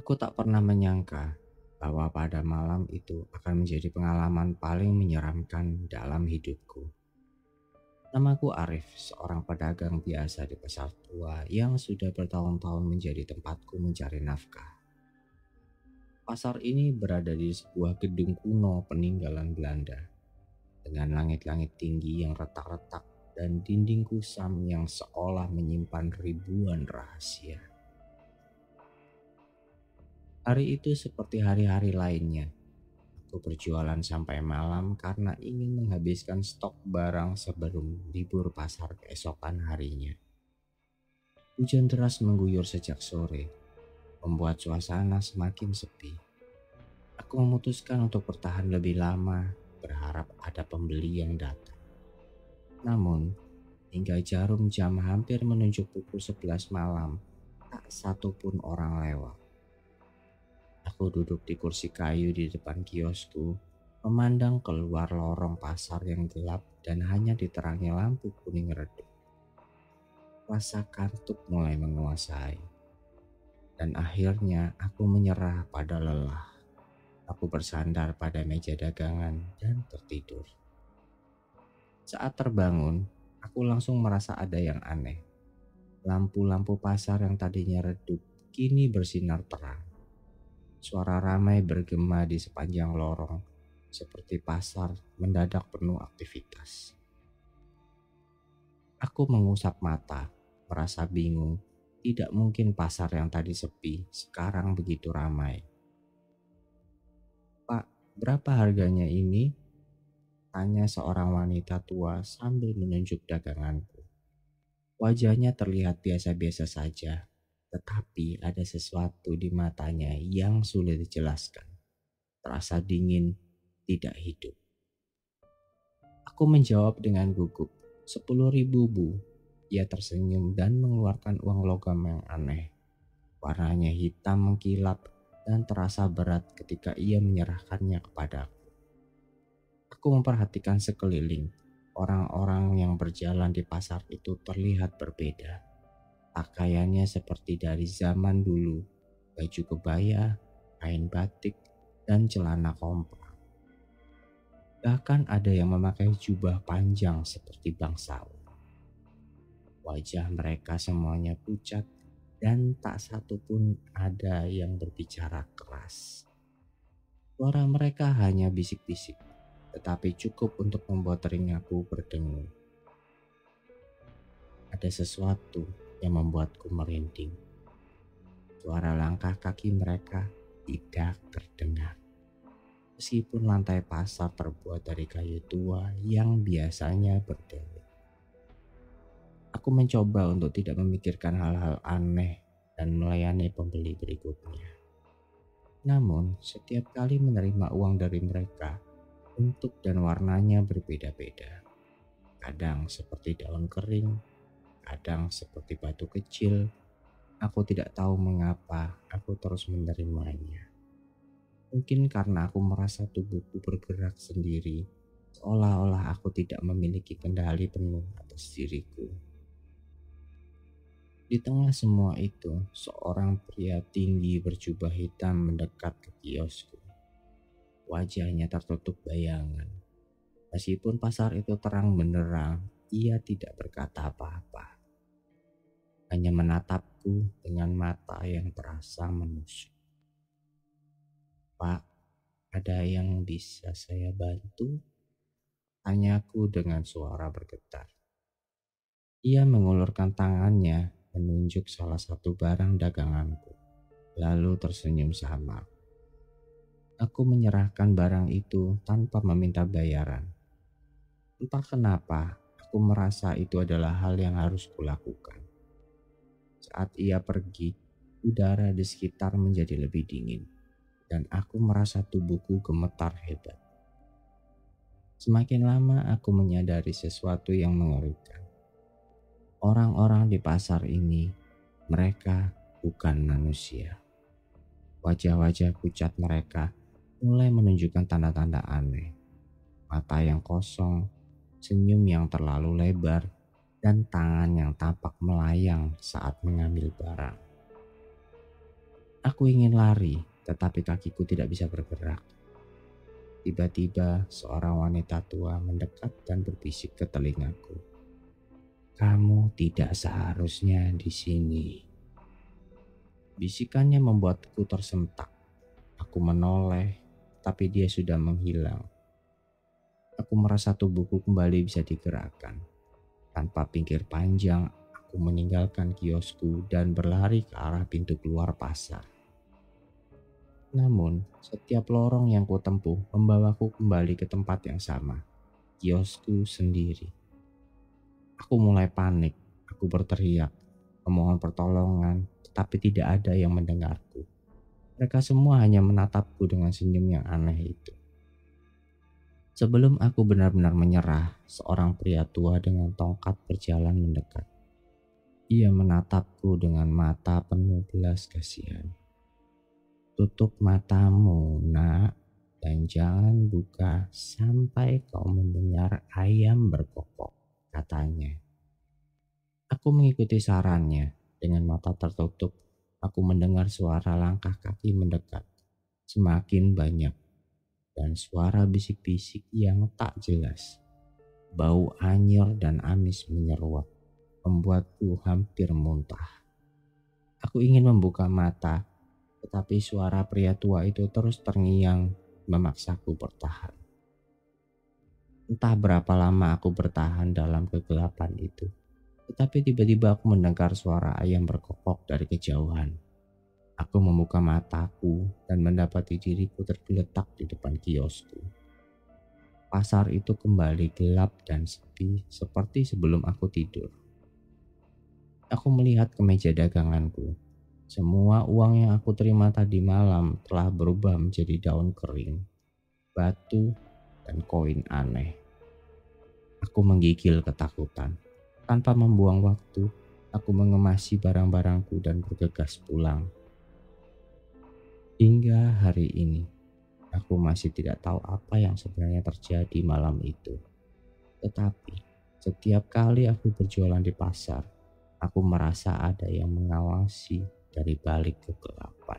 Aku tak pernah menyangka bahwa pada malam itu akan menjadi pengalaman paling menyeramkan dalam hidupku. Namaku Arif, seorang pedagang biasa di pasar tua yang sudah bertahun-tahun menjadi tempatku mencari nafkah. Pasar ini berada di sebuah gedung kuno peninggalan Belanda, dengan langit-langit tinggi yang retak-retak dan dinding kusam yang seolah menyimpan ribuan rahasia. Hari itu seperti hari-hari lainnya. Aku berjualan sampai malam karena ingin menghabiskan stok barang sebelum libur pasar keesokan harinya. Hujan deras mengguyur sejak sore, membuat suasana semakin sepi. Aku memutuskan untuk bertahan lebih lama, berharap ada pembeli yang datang. Namun, hingga jarum jam hampir menunjuk pukul 11 malam, tak satu pun orang lewat. Aku duduk di kursi kayu di depan kiosku, memandang keluar lorong pasar yang gelap dan hanya diterangi lampu kuning redup. Rasa kantuk mulai menguasai, dan akhirnya aku menyerah pada lelah. Aku bersandar pada meja dagangan dan tertidur. Saat terbangun, aku langsung merasa ada yang aneh. Lampu-lampu pasar yang tadinya redup kini bersinar terang. Suara ramai bergema di sepanjang lorong, seperti pasar mendadak penuh aktivitas. Aku mengusap mata, merasa bingung. Tidak mungkin pasar yang tadi sepi, sekarang begitu ramai. "Pak, berapa harganya ini?" tanya seorang wanita tua sambil menunjuk daganganku. Wajahnya terlihat biasa-biasa saja, tetapi ada sesuatu di matanya yang sulit dijelaskan. Terasa dingin, tidak hidup. Aku menjawab dengan gugup, 10.000 Bu. Ia tersenyum dan mengeluarkan uang logam yang aneh. Warnanya hitam mengkilap dan terasa berat ketika ia menyerahkannya kepadaku. Aku memperhatikan sekeliling. Orang-orang yang berjalan di pasar itu terlihat berbeda. Pakaiannya seperti dari zaman dulu, baju kebaya, kain batik, dan celana komprak. Bahkan ada yang memakai jubah panjang seperti bangsawan. Wajah mereka semuanya pucat dan tak satu pun ada yang berbicara keras. Suara mereka hanya bisik-bisik, tetapi cukup untuk membuat telingaku berdengung. Ada sesuatu yang membuatku merinding. Suara langkah kaki mereka tidak terdengar. Meskipun lantai pasar terbuat dari kayu tua yang biasanya berderet. Aku mencoba untuk tidak memikirkan hal-hal aneh dan melayani pembeli berikutnya. Namun, setiap kali menerima uang dari mereka, bentuk dan warnanya berbeda-beda. Kadang seperti daun kering, kadang seperti batu kecil. Aku tidak tahu mengapa aku terus menerimanya. Mungkin karena aku merasa tubuhku bergerak sendiri, seolah-olah aku tidak memiliki kendali penuh atas diriku. Di tengah semua itu, seorang pria tinggi berjubah hitam mendekat ke kiosku. Wajahnya tertutup bayangan. Meskipun pasar itu terang benderang, ia tidak berkata apa-apa. Hanya menatapku dengan mata yang terasa menusuk. "Pak, ada yang bisa saya bantu?" tanyaku dengan suara bergetar. Ia mengulurkan tangannya menunjuk salah satu barang daganganku, lalu tersenyum samar. Aku menyerahkan barang itu tanpa meminta bayaran. Entah kenapa, aku merasa itu adalah hal yang harus kulakukan. Saat ia pergi, udara di sekitar menjadi lebih dingin, dan aku merasa tubuhku gemetar hebat. Semakin lama aku menyadari sesuatu yang mengerikan. Orang-orang di pasar ini, mereka bukan manusia. Wajah-wajah pucat mereka mulai menunjukkan tanda-tanda aneh. Mata yang kosong, senyum yang terlalu lebar, dan tangan yang tampak melayang saat mengambil barang. Aku ingin lari, tetapi kakiku tidak bisa bergerak. Tiba-tiba seorang wanita tua mendekat dan berbisik ke telingaku. "Kamu tidak seharusnya di sini." Bisikannya membuatku tersentak. Aku menoleh, tapi dia sudah menghilang. Aku merasa tubuhku kembali bisa digerakkan. Tanpa pikir panjang, aku meninggalkan kiosku dan berlari ke arah pintu keluar pasar. Namun, setiap lorong yang kutempuh membawaku kembali ke tempat yang sama, kiosku sendiri. Aku mulai panik, aku berteriak, memohon pertolongan, tetapi tidak ada yang mendengarku. Mereka semua hanya menatapku dengan senyum yang aneh itu. Sebelum aku benar-benar menyerah, seorang pria tua dengan tongkat berjalan mendekat. Ia menatapku dengan mata penuh belas kasihan. "Tutup matamu, nak, dan jangan buka sampai kau mendengar ayam berkokok," katanya. Aku mengikuti sarannya. Dengan mata tertutup, aku mendengar suara langkah kaki mendekat. Semakin banyak. Dan suara bisik-bisik yang tak jelas. Bau anyir dan amis menyeruak, membuatku hampir muntah. Aku ingin membuka mata, tetapi suara pria tua itu terus terngiang memaksaku bertahan. Entah berapa lama aku bertahan dalam kegelapan itu, tetapi tiba-tiba aku mendengar suara ayam berkokok dari kejauhan. Aku membuka mataku dan mendapati diriku tergeletak di depan kiosku. Pasar itu kembali gelap dan sepi seperti sebelum aku tidur. Aku melihat ke meja daganganku. Semua uang yang aku terima tadi malam telah berubah menjadi daun kering, batu, dan koin aneh. Aku menggigil ketakutan. Tanpa membuang waktu, aku mengemasi barang-barangku dan bergegas pulang. Hingga hari ini, aku masih tidak tahu apa yang sebenarnya terjadi malam itu. Tetapi, setiap kali aku berjualan di pasar, aku merasa ada yang mengawasi dari balik kegelapan.